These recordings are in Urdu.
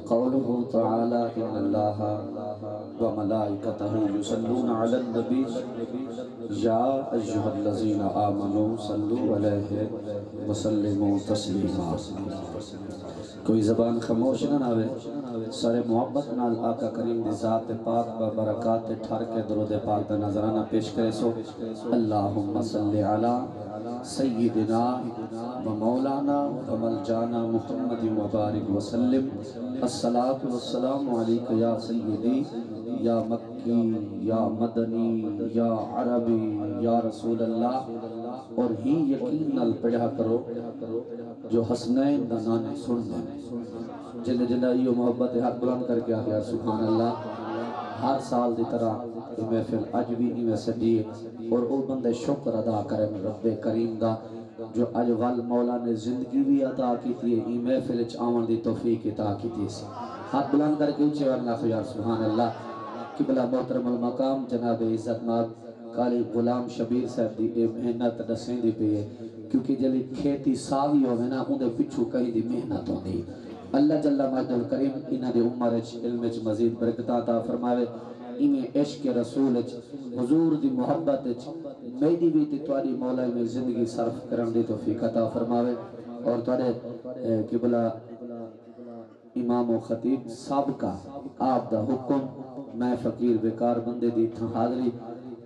قوله تعالى إن الله وملائكته يصلون على النبي يا أيها الذين آمنوا صلوا عليه وسلموا تسلیما۔ کوئی زبان خاموش نہ آوے، سارے محبت نال آقا کریم دی ذات پاک و برکات ٹھر کے درود پاک دا نظرانہ پیش کرے سو۔ اللہم صلی علی سیدنا و مولانا و ملجانا محمد مبارک وسلم۔ الصلاة والسلام علیکہ یا سیدی یا مکی یا مدنی یا عربی یا رسول اللہ۔ اور ہی یقین نال پڑھا کرو جو حسنین دا نانے سن دیں، جن یہ محبت حق بلند کر کے آگیا سبحان اللہ۔ ہر سال دی طرح یہ محفل اج بھی نہیں میں سڈی اور او بندے شکر ادا کریں رب کریم دا جو اج وال مولا نے زندگی بھی عطا کی تھی، یہ محفل اچ آمن دی توفیق عطا کی تھی۔ ہاتھ بلند کر کے اونچے ورنہ خیار سبحان اللہ۔ قبلہ محترم المقام جناب عزت ماب قاری غلام شبیر صاحب دی اے محنت دسیں دی پہ ہے، کیونکہ جلی کھیتی ساوی ہوئے نا اندے پچھو کہیں دی محنت ہوں دی۔ اللہ جل مجد الکریم انہ دی عمر علم مزید برکتہ عطا فرماوے، انہیں عشق رسول حضور دی محبت میری بھی تیتواری مولا میں زندگی صرف کرن دی توفیق عطا فرماوے، اور توڑے قبلہ امام و خطیب سابقہ آپ دا حکم میں فقیر بیکار بندے دی تھا حاضری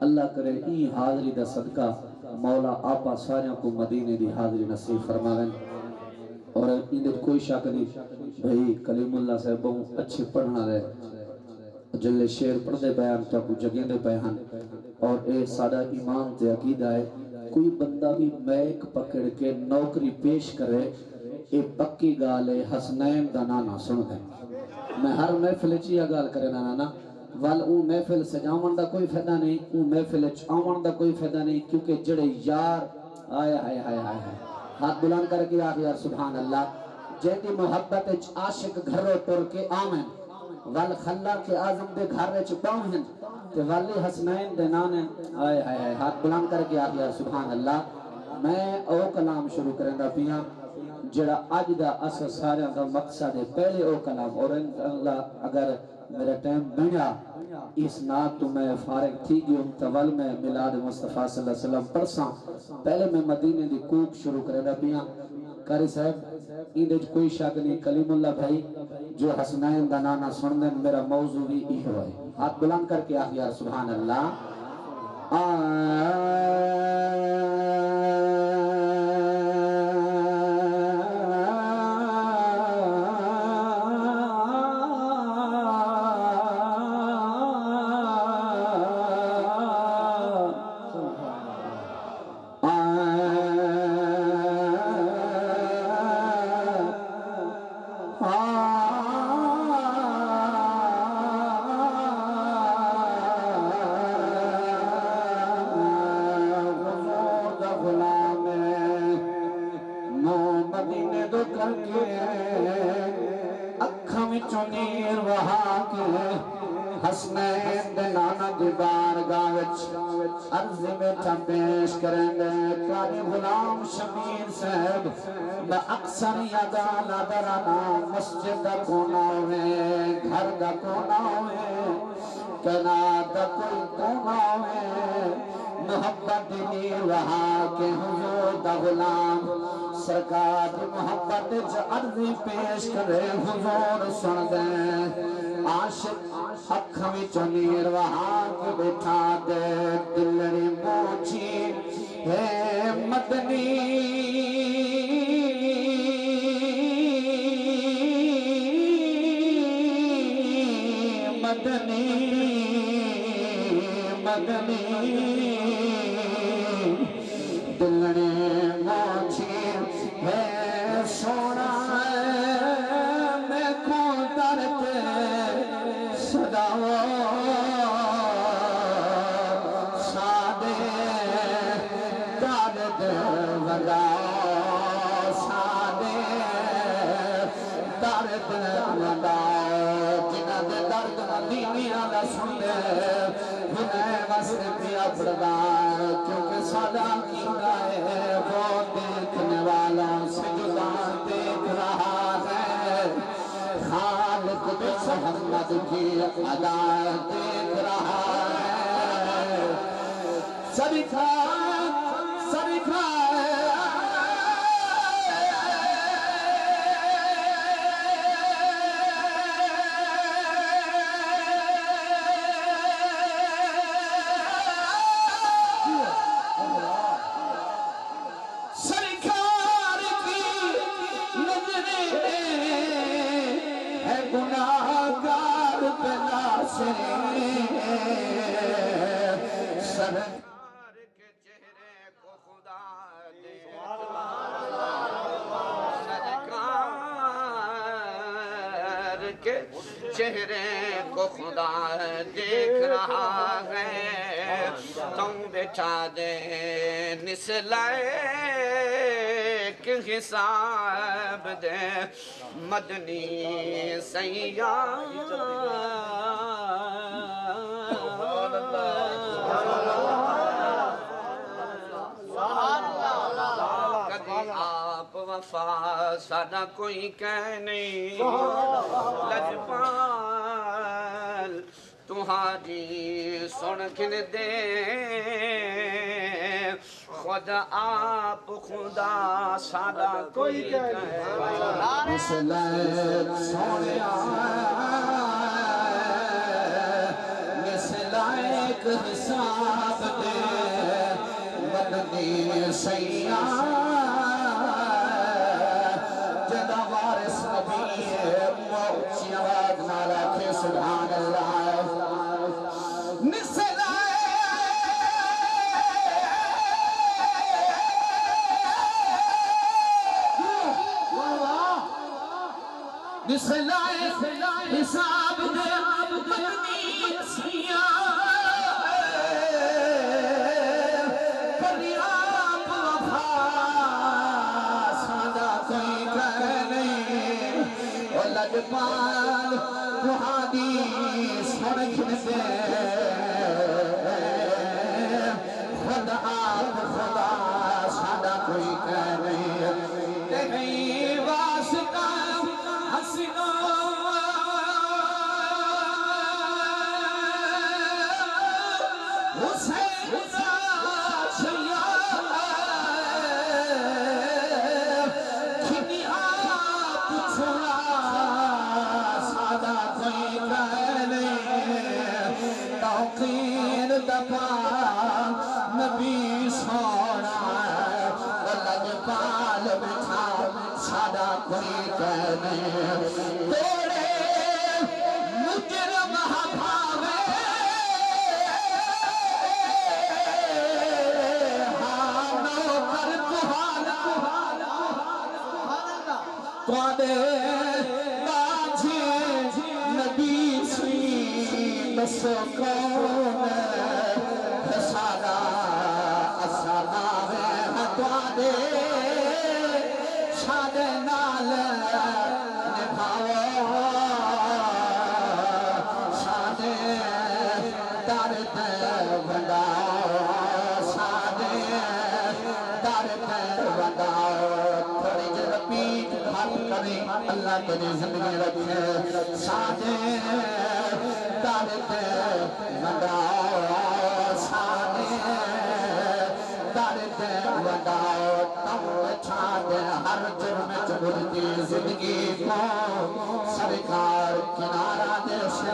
اللہ کرے ای حاضری دا صدقہ مولا آپا ساریاں کو مدینے دی حاضری نصیب فرماویں۔ اور اندر کوئی شک نہیں بھئی کلیم اللہ صاحب بہت اچھے پڑھنا رہے، جلے شعر پڑھ دے بیان تا کو جگیں دے بیان، اور اے سادہ ایمان تے عقیدہ ہے کوئی بندہ بھی میک پکڑ کے نوکری پیش کرے اے پکی گالے حسنین دا نانا سن دیں۔ میں ہر محفل چیا گال کرے نانا وال اون محفل سجاون دا کوئی فائدہ نہیں، اون محفل چاون دا کوئی فائدہ نہیں، کیونکہ جڑے یار آئے آئے آئے آئے ہاتھ بلند کر کے آخر یار سبحان اللہ جیدی محبت عاشق گھرو تر کے آمین وال خلق کے آزم دے گھر چ باوہن تے والی حسنین دے نانے آئے آئے ہاتھ بلند کر کے آخر یار سبحان اللہ۔ میں او کلام شروع کریں دا پیاں جڑا آج دا اساس سارے دا مقصد ہے، پہلے او کلام اور اللہ اگر میرا ٹائم بنیا اس نات تو میں فارغ تھی گیوں تول میں ملاد مصطفیٰ صلی اللہ علیہ وسلم پرساں پہلے میں مدینے دی کوک شروع کرے دا پیاں کاری صاحب ایندے کوئی شک نہیں کلیم اللہ بھائی جو حسنین دا نانا سندن میرا موضوع بھی ای ہوئے۔ ہاتھ بلند کر کے آخ یار سبحان اللہ۔ حسنین دے نانا دی بارگاہ وچ عرض میں پیش کریں گے قاری غلام شبیر صاحب دا اکثر یادالا درانا مسجد دا کونا ہوئے گھر دا کونا ہوئے کنات دا کوئی کونا ہوئے محبت دی رہا کے حضور دا غلام سرکار دی محبت عرضی پیش کرے حضور سن دیں عاشق اکھاں وچوں نیر وہا کے بٹھا دے دلڑی موچی ہے مدنی مدنی مدنی دلڑی موچی ہے سونا میں کو درد صداو سادے درد وگاو سادے درد وگاو جنہ دے درد مدینی آلہ سنے ہنے وصل پیا پردار کیونکہ سادہ کیتا ہے وہ دیکھنے والوں سے جدا دیکھ رہا ہے خالق پہ محمد کی ادا دیکھ رہا ہے سبھی سرکار کے چہرے کو خدا دیکھ سرکار کے چہرے کو خدا دیکھ رہا ہے تم بٹھا دے نسلائے کہ حساب دے مدنی سیاح آپ وفا سادہ کوئی کہہ نہیں لجپال تمہاری سن کن دے خود آپ خدا سادہ کوئی کہہ نہیں مسلک سونیا مسلک حساب دے مدنی سیاح جدا وارث نبی موچی آواز نالا کے سبحان اللہ نسلائے حساب دے مدنی سیاح لجپال تمہاری سڑکن دے خود آپ خدا سادہ کوئی کہہ نہیں تیری واسطہ حسنوں حسین سیاح کھنی آپ چھوڑا توقیر دفا نبی سونا لجپال بٹھا سادہ کوئی کہنے توڑے مجرم بھاوے ہانو کر تہانا توڑے نبی سی بسو کون سادہ اسادہ ہتوا دے شاد نال نبھاؤ شاد درد بنداؤ شاد درد بنداؤ تھوڑی جو رپیٹ بات کریں اللہ تیری زندگی رکھے شادے درد بنداؤ شادے درد بنداؤ تم بچھا دے ہر جرم چبھلتی زندگی کو سرکار کنارہ دے سے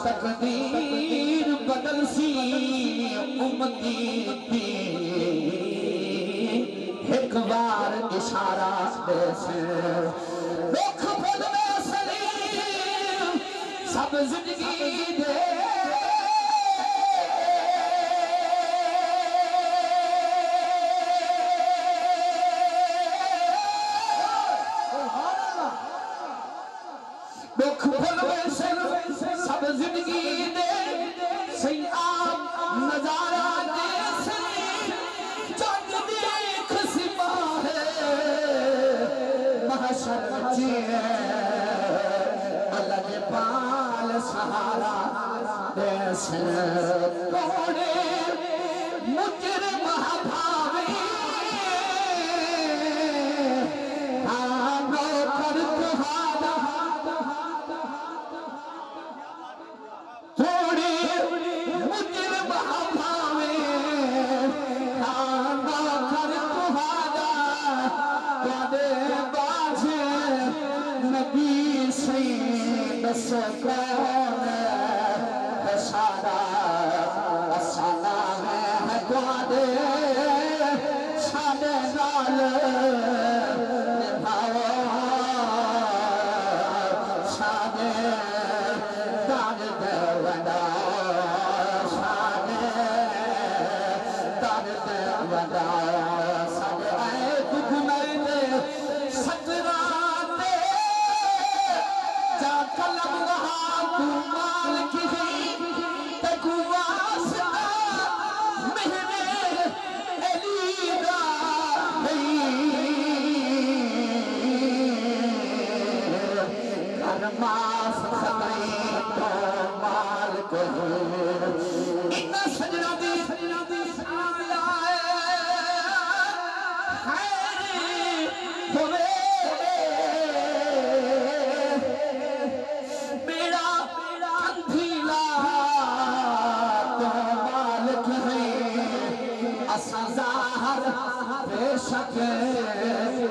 تقدیر بدل سی امتی دی ایک بار اشارہ دے سے دکھ بھول میں سلیم سب زندگی دے دکھ بھول میں سب زندگی دے سیام نظارہ دے سے جگ دیکھ سپاہ محشر چیئے لجپال سہارا دے سے کوڑے مجرم بھاوے آنو کر تہانا سین سکون ہے سارا اسانا ہے دعا دے ساڈے نال نبھاؤ ساڈے درد وداؤ ساڈے درد وداؤ ساڈے اے دکھ میرے ستراتے جا قلم رہا تو مال کی تکو واسطہ مہرے علی دا کرماس خطائی تو مال کہے اتنا سجنہ دی آلائے خیری ہوئے میرا کندھیلا تو مالک ہے اسا ظاہر بے شک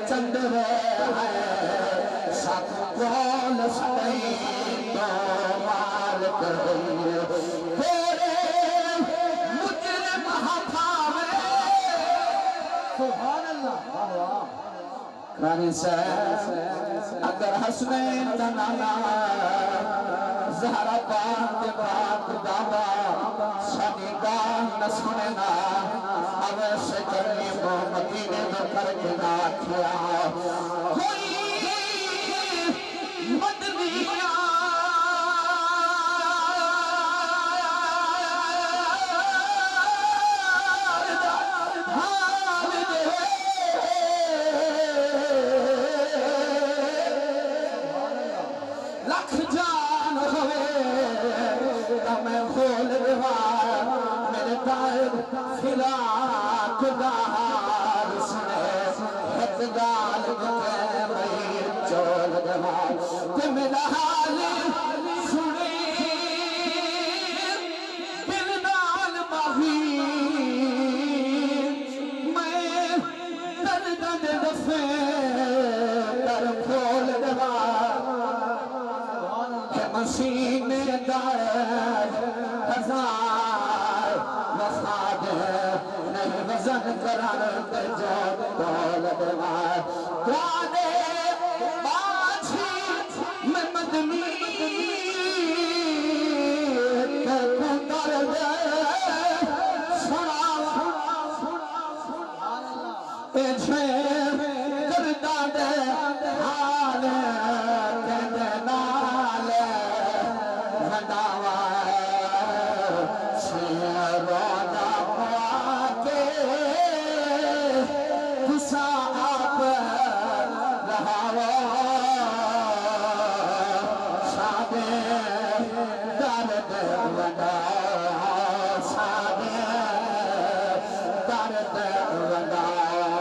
چندر ہے ساتھ بول سڑی تو مالک ہے تیرے مجرم ہتھاوے سبحان اللہ کرانی سے اگر حسنین دنانا زہرہ پاک پاک دعویٰ شنیدان نہ سننا اویسے کرنی مدینے میں کر کے نہ کیا کوئی مدنیاں لکھ جان ہوئے میں کھول رہا میرے دائر خلاق دار سنے حتگال کے مہیر چول رہا کہ میرا حال سنے دل نال ماہی میں درد دفے در کھول رہا مسیح میں دائر ہزار وفاد نہیں وزن کرند جو دولت مار دوانے باچھی میں مدنی تکو درد سناوا اچھے کردہ دے حال کہنے نال وداوا شیرونا پاکے کسا آپ رہاوا شادے درد وداوا شادے درد وداوا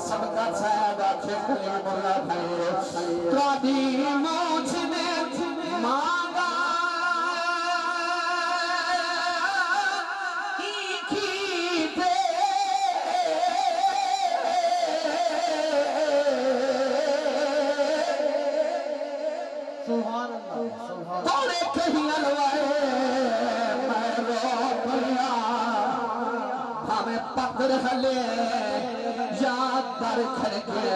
سب کا سیدہ چھکلی ملا بھائی ترادی موچ نے مانگا ایکی دے توڑے کہیں الوائے میں رو پڑیا ہمیں پتر ہلے یاد در کھڑکے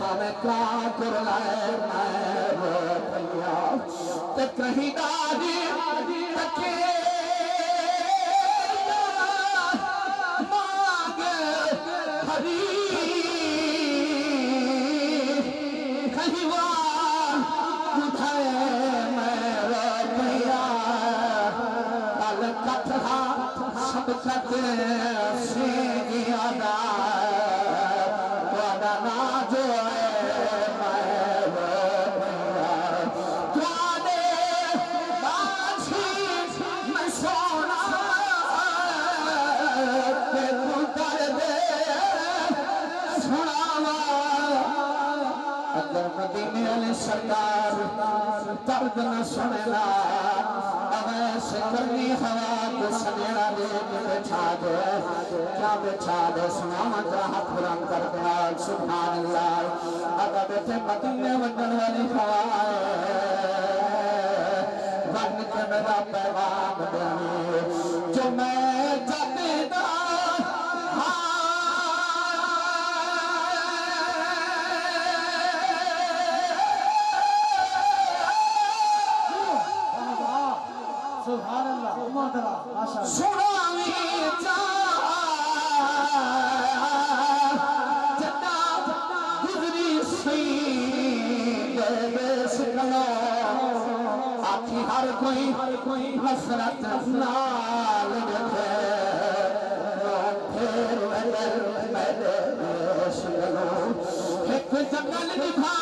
ہمیں کہاں کر لائے میں رو پڑیا تے کہیں دادی تکے مانگے ہری کہیں وان اٹھائے میں رو پڑیا تلکت ہاں سب کتے سینگی آدھا توڑا نا جو ہے میں رو پڑیا توڑے باچھی میں سونا تے تو درد سناوا اگر مدینے علی سرکار درد نہ سننا اویسے کرنی ہوا کو سنیڑا دے کے بچھا دے کیا بچھا دے سنامت راحت قرآن کر دیا سبحان اللہ اگر بیٹے مدینے وڈن والی میں جبدار سبحان اللہ سناوی جناب گزری سی بے سکنا آکھی ہر کوئی حسرت نال رکھے پھر میرے سکنا ایک جنگل دکھا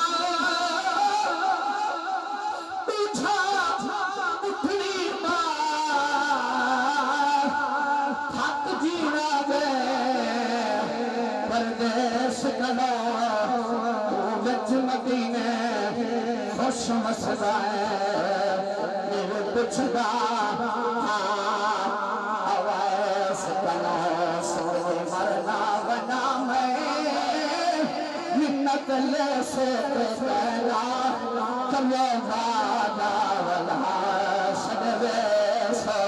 مدینے خوش مسئلہ ہے میرے پچھدا آوائس کنا سوڑے مرنا بنا میں منت لے سے پہلا کمیا دادا والا سنوے سو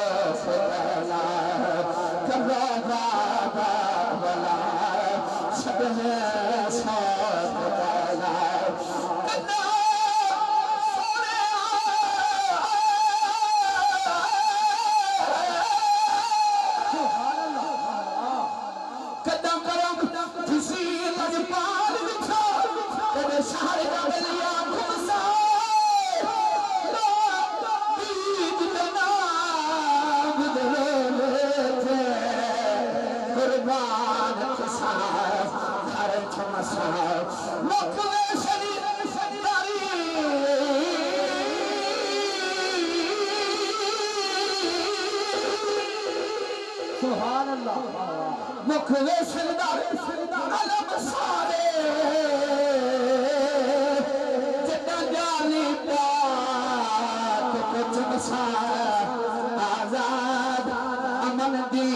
پہلا کمیا دادا والا سنوے سو سبحان اللہ مکھوے سندار علم سارے جتا جالی پاک کچھ مسار آزاد امن دی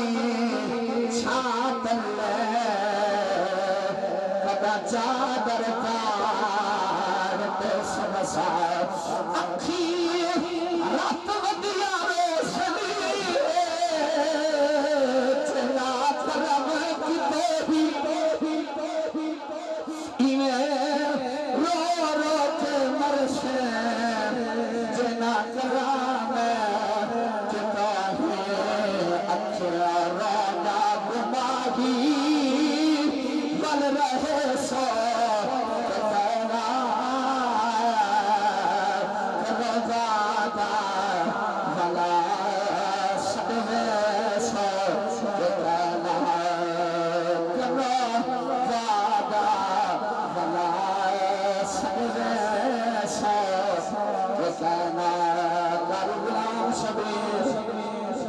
چھات لے کدا چادر کار پیس مسار اکھی رات ودیا روشنی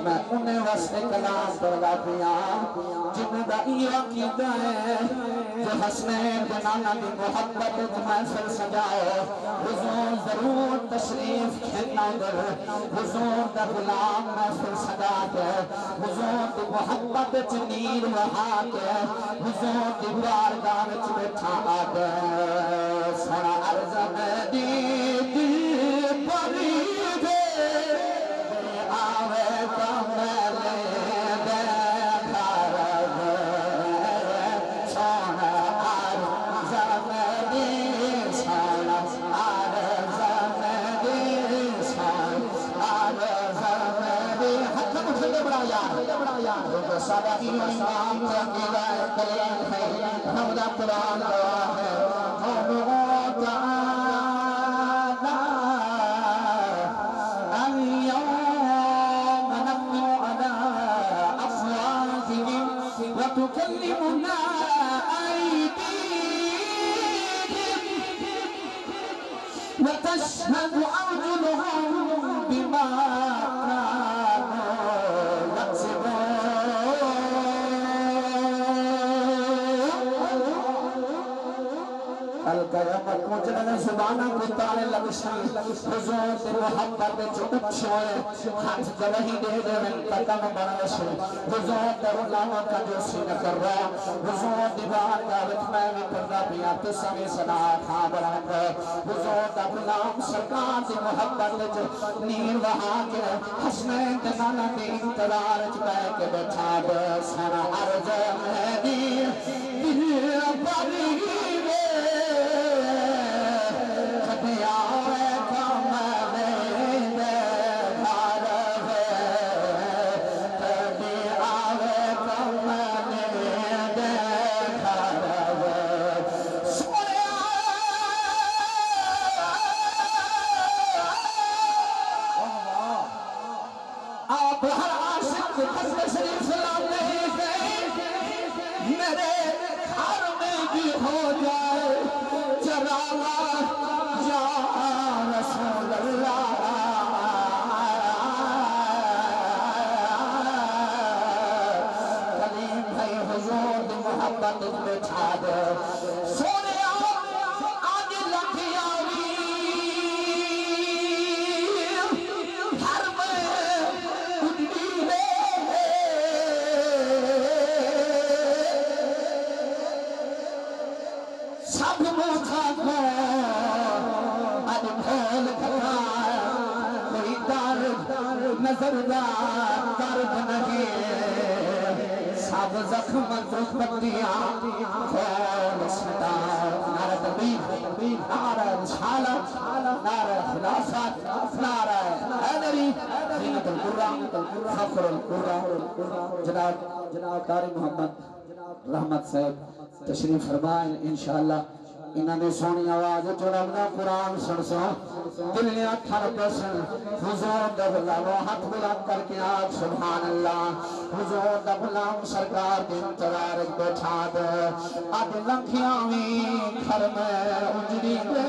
میں انہیں واسطے کلام پڑھا پیا جن دا یہ عقیدہ ہے جو حسنین بنانا دی محبت محفل سجاؤ حضور ضرور تشریف کھیلنا در حضور دا غلام محفل سجا کے حضور دی محبت چنیر وہا کے حضور دی بارگاہ وچ بیٹھا آگے سنا عرض میں دی پری دے آوے کملے دے کھارد سونا عرض میں دی سونا عرض میں دی سونا عرض میں دی حق مجھے بڑا یاد سارا امام جنگیدہ کلیم ہے حمدہ قرآن گواہ ہے قوموں تعالی وتكلمنا أيديهم وتشهد أرجلهم بما كانوا يكسبون قیامت کو جنہیں زبانہ کو تارے لگشن حضور سے محبت جو اچھوئے ہاتھ جوہی دے دے من تکم بڑھشن حضور در علامہ کا جو سینہ کر رہا حضور دیوار کا رکھمہ میں پردہ پیا تسامی صدا کھا بڑھا کر حضور در علام سرکار سے محبت جو نیر وہاں کے حسنین دنانا دی انتظار چکے کے بچھا دے سارا عرض مہدی دل پری میں کبھی آوے کم میں دے گھر ہے کبھی آوے کم میں دے گھر ہے سونے آپ ہر عاشق کو حسن شریف سلام نہیں گئے میرے گھر میں بھی ہو جائے چراغا یا رسول اللہ کلیم بھائی حضور دی محبت بچھا دے سونے آگے لکھی آوی گھر میں اڈی میں سب موچھا کو اد بھول کھایا کوئی درد نظر درد نہیں سب زخم پتیاں کھول ستا نعرہ تکبیر نعرہ رسالت نعرہ خلافت نعرہ حیدری زینت القرآن فخر القرآن جناب قاری محمد رحمت صاحب تشریف فرمائیں انشاءاللہ انہوں نے سونی آواز جو ربنا قرآن سن دل نے اٹھار پرسن حضور دبلا وہ ہاتھ بلند کر کے آگ سبحان اللہ حضور دبلا سرکار کے انتظار بیٹھا دے آج لنکھیاں بھی گھر میں اجڑی دے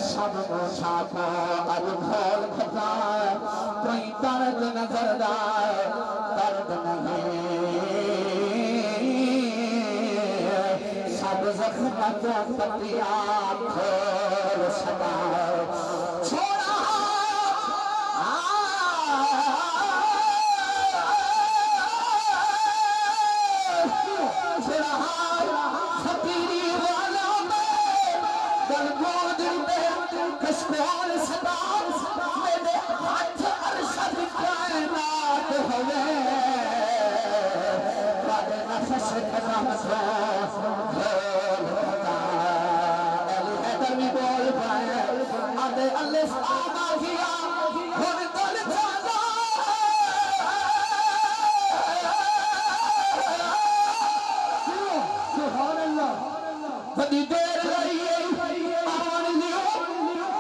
سب موچھا کو آج بھول کھتائے کوئی درد نظر دائے درد نہیں سب زخمت پتیاں کھول سکا چھوڑا فقیری والا میں دل گود میں کشکول سکا میرے ہاتھ ارشد کائنات ہوئے بڑے نفس کرم سے الف آما کیا ہن دل جانا سبحان اللہ بڑی دیر رہی آن لیو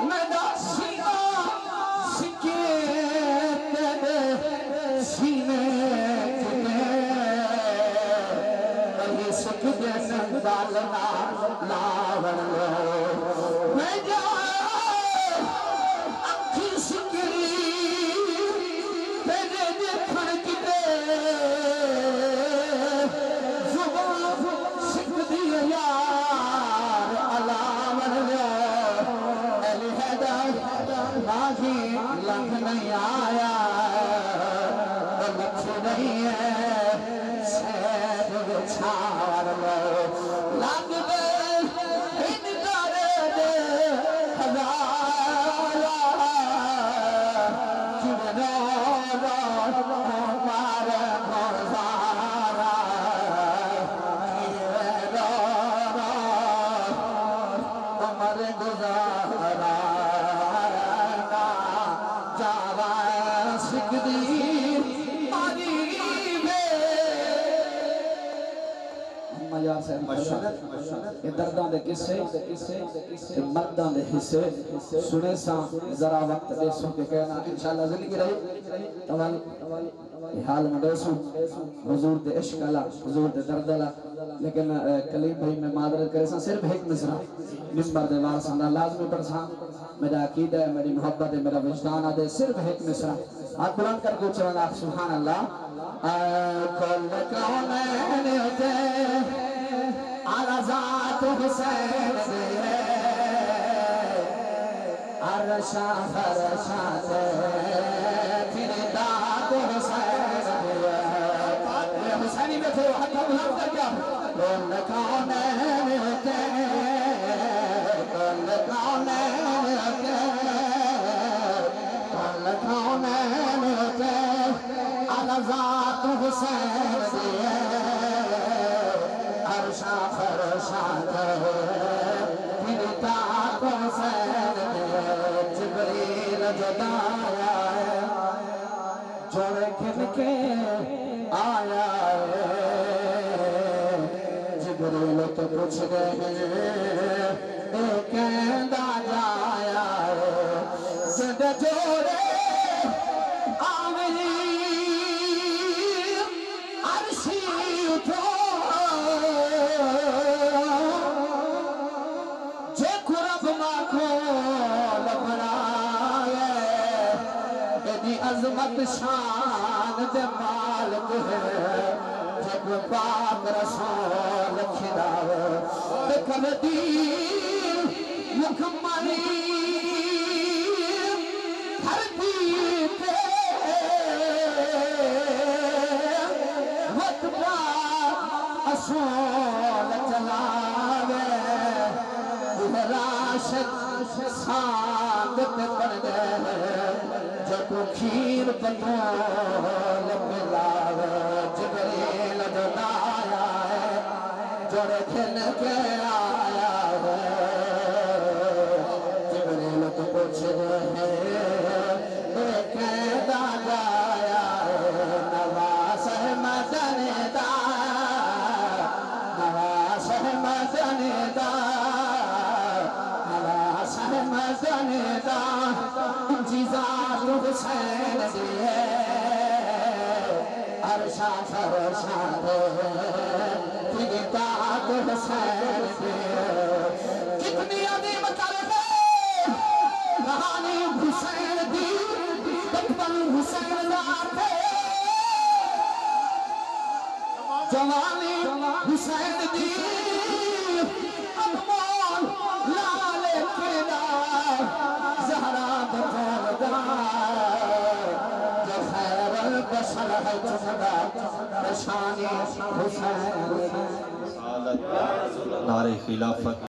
میرا سینہ سکے تیرے سینے کہیں سکے سندالنا لاور لو میں جا لنگ نہیں آیا لکھ نہیں ہے سید بچھار لو لنگ دے انکار دے ہزارا جنو مار مرزارا عمر گزارا یہ دردان دے قصے مردان دے حصے سنے ساں ذرا وقت دے سو کے کہنا انشاءاللہ زندگی رہی طول حال میں دے سو حضور دے عشق اللہ حضور دے درد اللہ لیکن کلیم بھائی میں معذرت کرے ساں صرف ایک مصرع ممبر دے وارث اللہ لازمی پڑھ ساں میرا عقیدہ ہے میری محبت ہے میرا وجدان ہے صرف ایک مصرع ہاتھ بلند کر کو چلا سبحان اللہ کل کونین دے آلہ ذات حسین دے عرشا فرشا تے پھر داد حسین دے حسینی میں تھے حتہ بلند کر کیا کون کونین ہوتے کون کونین ہوتے کون کونین ہوتے آلہ ذات حسین دے عرشا فرشا تے پھر داد حسین دے جبریل جدایا ہے جوڑ کھن کے آیا ہے جبریل تو پوچھ گئے اے کہندہ جایا ہے جد جوڑے آمین عرشی اٹھو جے قرب ماکھو لبنائے ایدی عظمت شان دے مالک ہے جب پاک رسول کھلاوے بکر دین مکملی دھرتی پہ وقت پاک اصول چلاوے راشد ساند پہ پڑ گئے جب کھیر بطول پلاوے جبریل جدایا ہے جوڑ کھن کے آیا ہے جبریل تو پوچھ رہے اے کہندہ جایا ہے نواز مدن دا نواز مدن دا نواز مدن دا جزات حسین دے عرشا فرشا دے فدات حسین دے کتنی عظیم طرف ہے کہانی حسین دی بچپن حسین ذات ہے جوانی حسین دی انمول لال کردار زہرا بطولدار جو خیر البشر ہے چمدہ نشانی حسین نعرہ خلافت